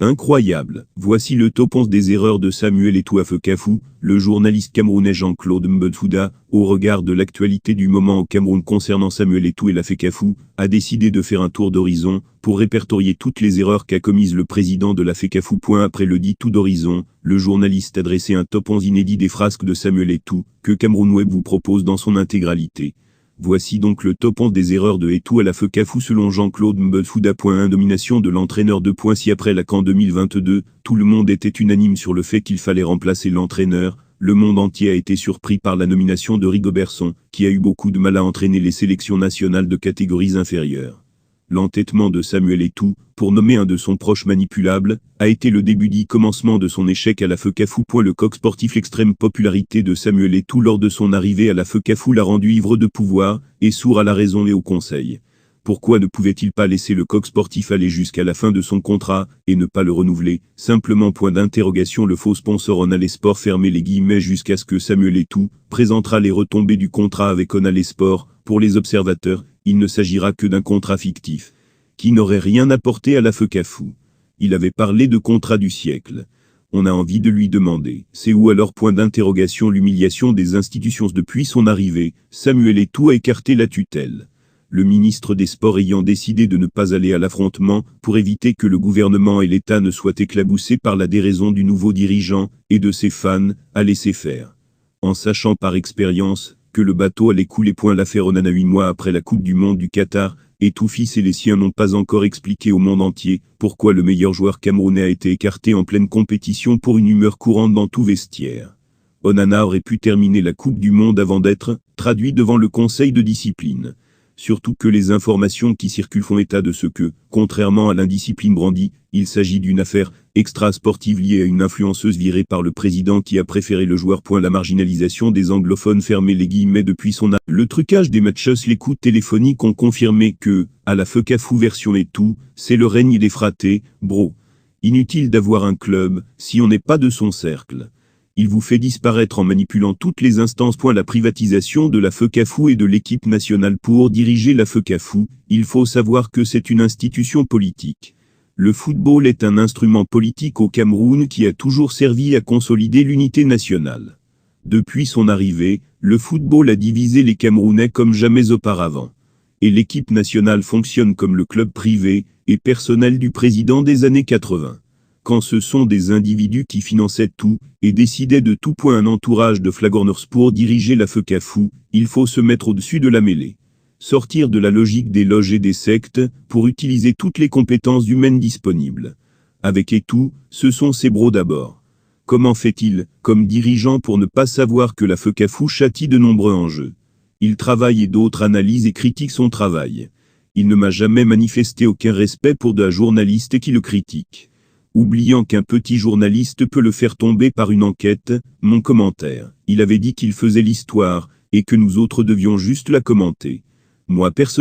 Incroyable. Voici le top 11 des erreurs de Samuel Eto'o Afeukafou, le journaliste camerounais Jean-Claude Mbetsouda, au regard de l'actualité du moment au Cameroun concernant Samuel Eto'o et l'Afeukafou, a décidé de faire un tour d'horizon pour répertorier toutes les erreurs qu'a commises le président de l'Afeukafou. Après le dit tour d'horizon, le journaliste a dressé un top 11 inédit des frasques de Samuel Eto'o, que Cameroun Web vous propose dans son intégralité. Voici donc le top 11 des erreurs de Eto'o à l'Afeukafou selon Jean-Claude Mbetsouda. 1. Domination de l'entraîneur. 2. Si après la CAN 2022, tout le monde était unanime sur le fait qu'il fallait remplacer l'entraîneur, le monde entier a été surpris par la nomination de Rigobert Song, qui a eu beaucoup de mal à entraîner les sélections nationales de catégories inférieures. L'entêtement de Samuel Eto'o, pour nommer un de son proche manipulable, a été le début dit commencement de son échec à l'Afeukafou. Le coq sportif. L'extrême popularité de Samuel Eto'o lors de son arrivée à l'Afeukafou l'a rendu ivre de pouvoir, et sourd à la raison et au conseil. Pourquoi ne pouvait-il pas laisser le coq sportif aller jusqu'à la fin de son contrat, et ne pas le renouveler? Simplement. Le faux sponsor Onale Sport fermé les guillemets jusqu'à ce que Samuel Eto'o présentera les retombées du contrat avec Onale Sport. Pour les observateurs, il ne s'agira que d'un contrat fictif, qui n'aurait rien apporté à l'Afeukafou. Il avait parlé de contrat du siècle. On a envie de lui demander, c'est où alors? L'humiliation des institutions. Depuis son arrivée, Samuel Eto'o a écarté la tutelle. Le ministre des Sports ayant décidé de ne pas aller à l'affrontement, pour éviter que le gouvernement et l'État ne soient éclaboussés par la déraison du nouveau dirigeant, et de ses fans, a laissé faire. En sachant par expérience, que le bateau allait couler. L'affaire Onana 8 mois après la Coupe du Monde du Qatar, Eto'o fils et les siens n'ont pas encore expliqué au monde entier pourquoi le meilleur joueur camerounais a été écarté en pleine compétition pour une humeur courante dans tout vestiaire. Onana aurait pu terminer la Coupe du Monde avant d'être traduit devant le conseil de discipline. Surtout que les informations qui circulent font état de ce que, contrairement à l'indiscipline brandie, il s'agit d'une affaire extra-sportive liée à une influenceuse virée par le président qui a préféré le joueur. La marginalisation des anglophones fermé les guillemets depuis son Le trucage des matchs. Les coups téléphoniques ont confirmé que, à l'Afeukafou version Eto'o, c'est le règne des fratés, bro. Inutile d'avoir un club, si on n'est pas de son cercle. Il vous fait disparaître en manipulant toutes les instances. La privatisation de l'Afeukafou et de l'équipe nationale. Pour diriger l'Afeukafou, il faut savoir que c'est une institution politique. Le football est un instrument politique au Cameroun qui a toujours servi à consolider l'unité nationale. Depuis son arrivée, le football a divisé les Camerounais comme jamais auparavant. Et l'équipe nationale fonctionne comme le club privé et personnel du président des années 80. Quand ce sont des individus qui finançaient tout, et décidaient de tout. Un entourage de flagorneurs pour diriger l'Afeukafou, il faut se mettre au-dessus de la mêlée. Sortir de la logique des loges et des sectes, pour utiliser toutes les compétences humaines disponibles. Avec Eto'o, ce sont ses bros d'abord. Comment fait-il, comme dirigeant, pour ne pas savoir que l'Afeukafou châtie de nombreux enjeux? Il travaille et d'autres analysent et critiquent son travail. Il ne m'a jamais manifesté aucun respect pour de journalistes qui le critiquent. Oubliant qu'un petit journaliste peut le faire tomber par une enquête, mon commentaire. Il avait dit qu'il faisait l'histoire, et que nous autres devions juste la commenter. Moi personnellement,